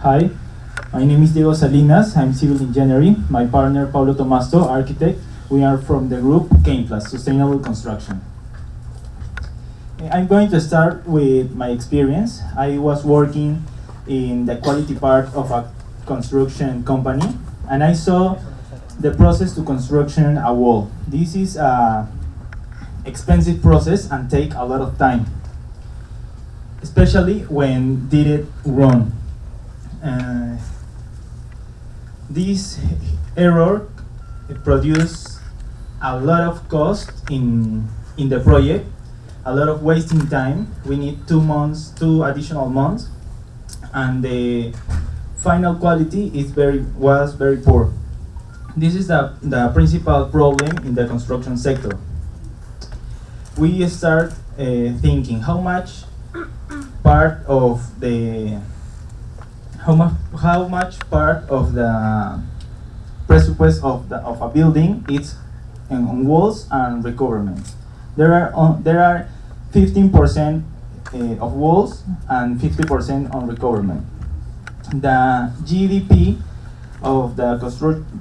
Hi, my name is Diego Salinas. I'm civil engineering. My partner Paulo Tomasto, architect. We are from the group CanePlast, Sustainable Construction. I'm going to start with my experience. I was working in the quality part of a construction company, and I saw the process to construction a wall. This is a expensive process and take a lot of time, especially when did it wrong. This error produced a lot of cost in the project, a lot of wasting time. We need 2 months, 2 additional months, and the final quality was very poor. This is the principal problem in the construction sector. We start thinking how much part of the presuppest of a building is on walls and recoverment. There are 15% of walls and 50% on recoverment. The GDP of the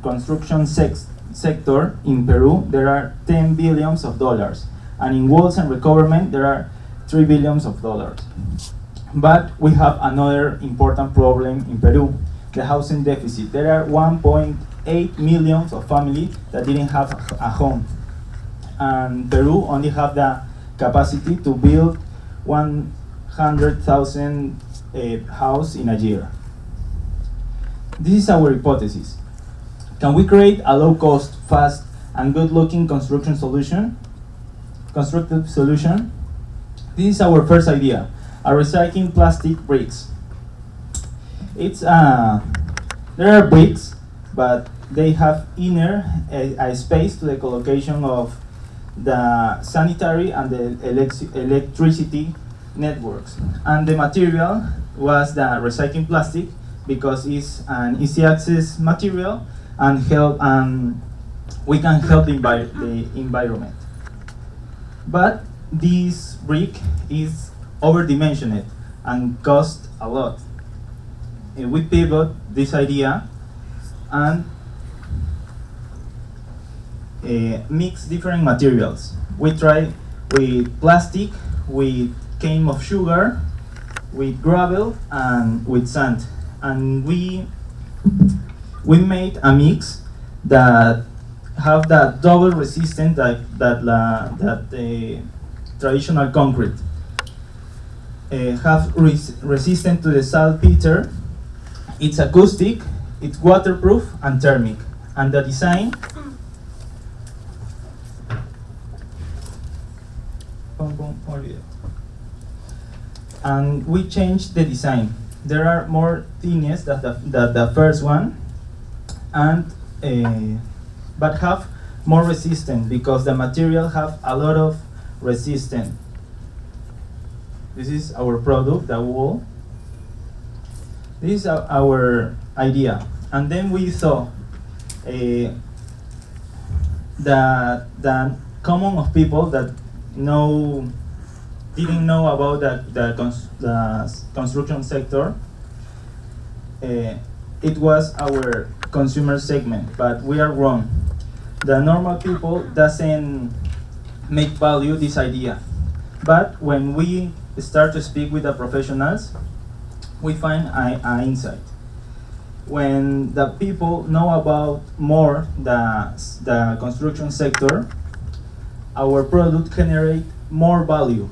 construction sector in Peru, there are $10 billion, and in walls and recoverment there are $3 billion. But we have another important problem in Peru, the housing deficit. There are 1.8 million of families that didn't have a home, and Peru only have the capacity to build 100,000 houses in a year. This is our hypothesis. Can we create a low-cost, fast, and good-looking constructive solution? This is our first idea: a recycling plastic bricks. There are bricks, but they have inner a space to the collocation of the sanitary and the electricity networks. And the material was the recycling plastic because it's an easy access material and we can help the environment. But this brick is overdimensioned and cost a lot. We pivot this idea and mix different materials. We try with plastic, with cane of sugar, with gravel, and with sand. And we made a mix that have that double resistance that the traditional concrete. Have resistant to the saltpeter. It's acoustic, it's waterproof and thermic. And the design and we changed the design. There are more thickness than the first one, and but have more resistance because the material have a lot of resistance. This is our product, the wall. This is our idea, and then we saw the common of people that didn't know about the construction sector. It was our consumer segment, but we are wrong. The normal people doesn't make value this idea, but when we start to speak with the professionals, we find an insight. When the people know about more the construction sector, our product generate more value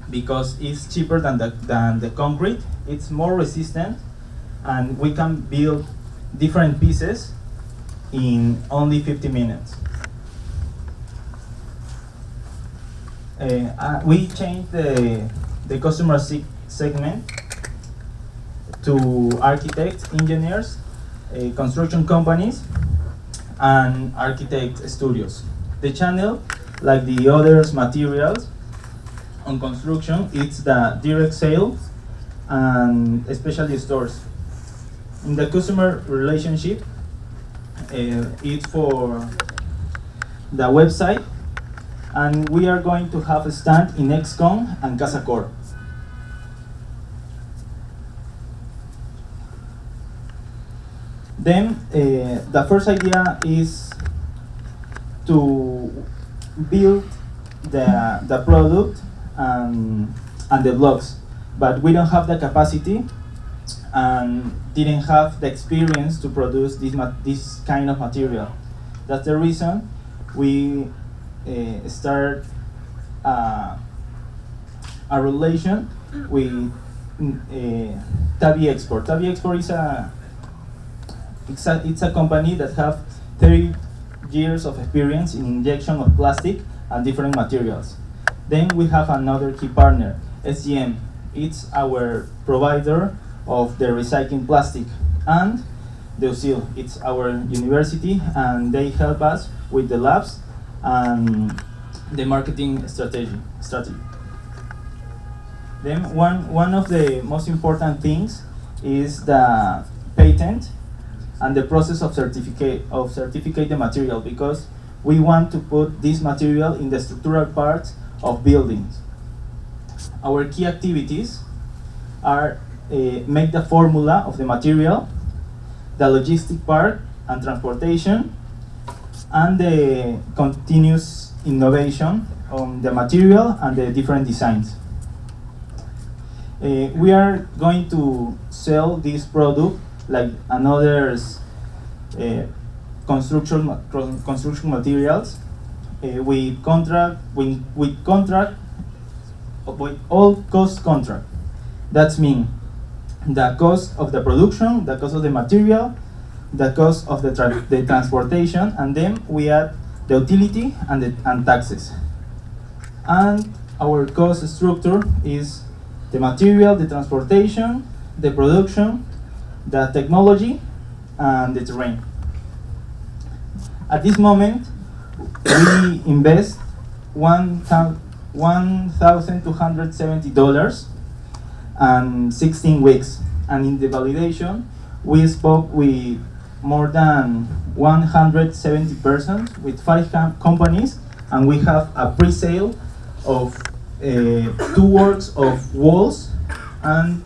because it's cheaper than the concrete. It's more resistant, and we can build different pieces in only 50 minutes. We changed the customer segment to architects, engineers, construction companies, and architect studios. The channel, like the others materials on construction, it's the direct sales and especially stores. In the customer relationship, it's for the website, and we are going to have a stand in XCOM and CasaCor. Then the first idea is to build the product and the blocks, but we don't have the capacity and didn't have the experience to produce this kind of material. That's the reason we start a relation with Tabi Export. Tabi Export is it's a company that have 30 years of experience in injection of plastic and different materials. Then we have another key partner, SGM. It's our provider of the recycling plastic, and the USIL. It's our university, and they help us with the labs and the marketing strategy. Then one of the most important things is the patent and the process of certificate the material, because we want to put this material in the structural parts of buildings. Our key activities are make the formula of the material, the logistic part and transportation, and the continuous innovation on the material and the different designs. We are going to sell this product like another construction materials with all cost contract. That means the cost of the production, the cost of the material, the cost of the transportation, and then we add the utility and taxes. And our cost structure is the material, the transportation, the production, the technology, and the terrain. At this moment, we invest $1,270 and 16 weeks. And in the validation, we spoke with more than 170 persons with 5 companies, and we have a pre-sale of 2 works of walls and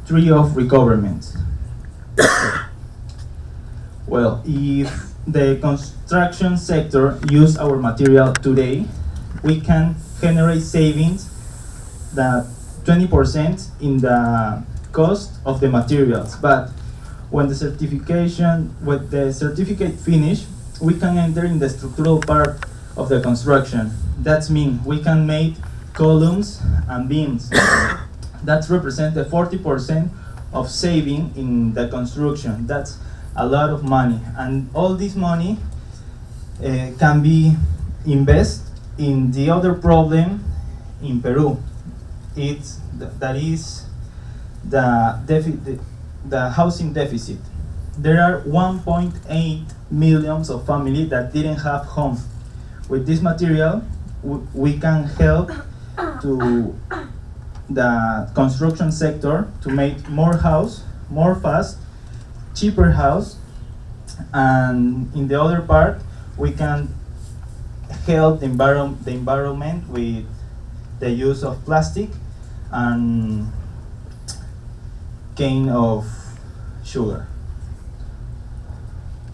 3 of recoverments. Well, if the construction sector use our material today, we can generate savings that 20% in the cost of the materials. But when the certificate finish, we can enter in the structural part of the construction. That means we can make columns and beams. That represents the 40% of saving in the construction. That's a lot of money, and all this money can be invested in the other problem in Peru. That is the housing deficit. There are 1.8 million of families that didn't have home. With this material, we can help to the construction sector to make more house, more fast, cheaper house, and in the other part, we can help the environment with the use of plastic and cane of sugar.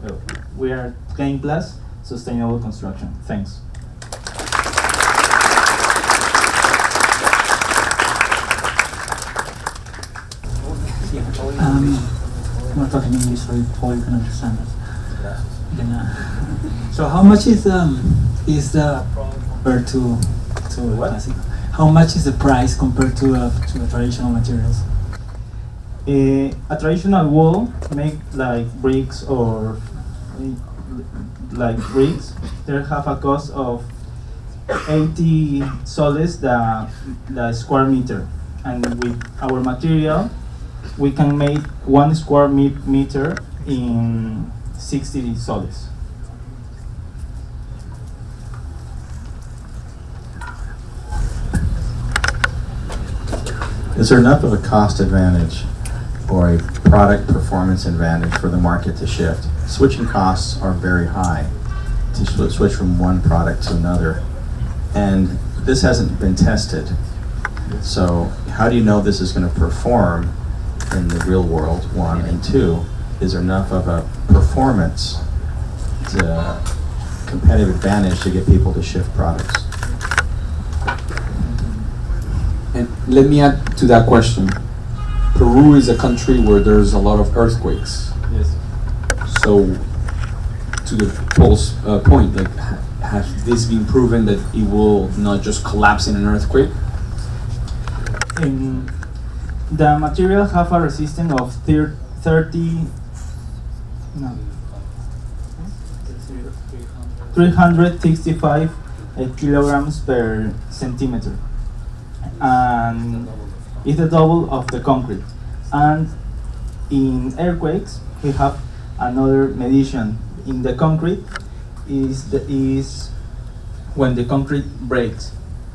Well, we are CanePlast Sustainable Construction. Thanks. I'm not talking English, so Paul you can understand us. So how much is the compared to plastic? How much is the price compared to traditional materials? A traditional wall made like bricks or they have a cost of 80 soles the square meter, and with our material we can make 1 square meter in 60 soles. Is there enough of a cost advantage or a product performance advantage for the market to shift? Switching costs are very high to switch from one product to another, and this hasn't been tested. So how do you know this is going to perform in the real world, 1, and 2? is enough of a performance to competitive advantage to get people to shift products. And let me add to that question. Peru is a country where there's a lot of earthquakes. Yes. So, to the Paul's point, like, has this been proven that it will not just collapse in an earthquake? The material have a resistance of 365 kilograms per centimeter, and it's the double of the concrete. And in earthquakes, we have another medition. In the concrete is when the concrete breaks,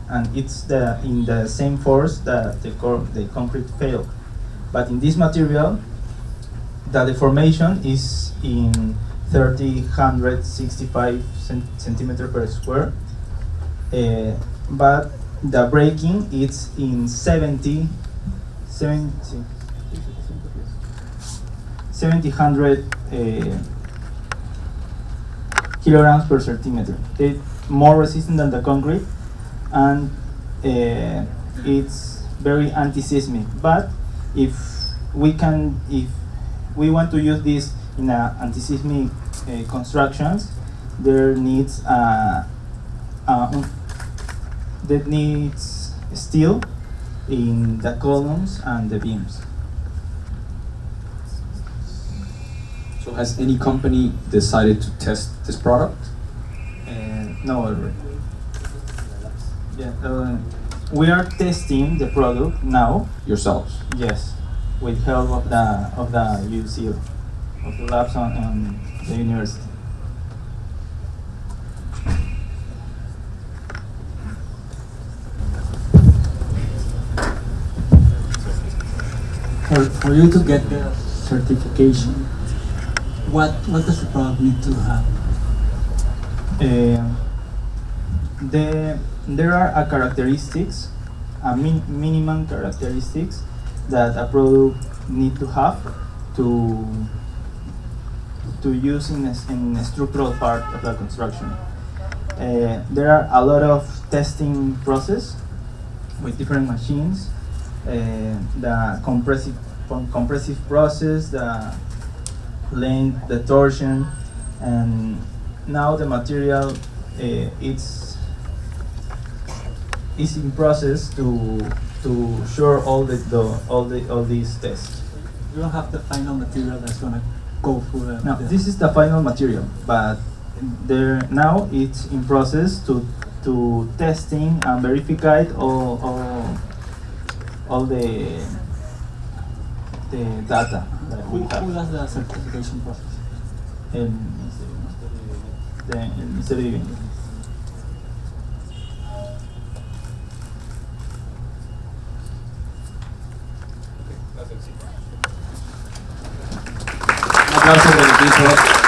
and it's in the same force that the concrete failed. But in this material, the deformation is in 365 centimeter per square, but the breaking is in 700 kilograms per centimeter. It's more resistant than the concrete, and it's very anti-seismic. But if we want to use this in anti-seismic constructions, there needs steel in the columns and the beams. So has any company decided to test this product? No, already. Yeah, we are testing the product now. Yourselves? Yes, with help of the USIL, of the labs on the university. For you to get the certification, what does the product need to have? There are characteristics, minimum characteristics that a product need to have to use in a structural part of the construction. There are a lot of testing process with different machines, the compressive process, the length, the torsion, and now the material it's in process to show all these tests. You don't have the final material that's gonna go through the. No, this is the final material, but now it's in process to testing and verify all the data that we Who have. does the certification process? El Ministerio de Vivienda. Un aplauso para el equipo.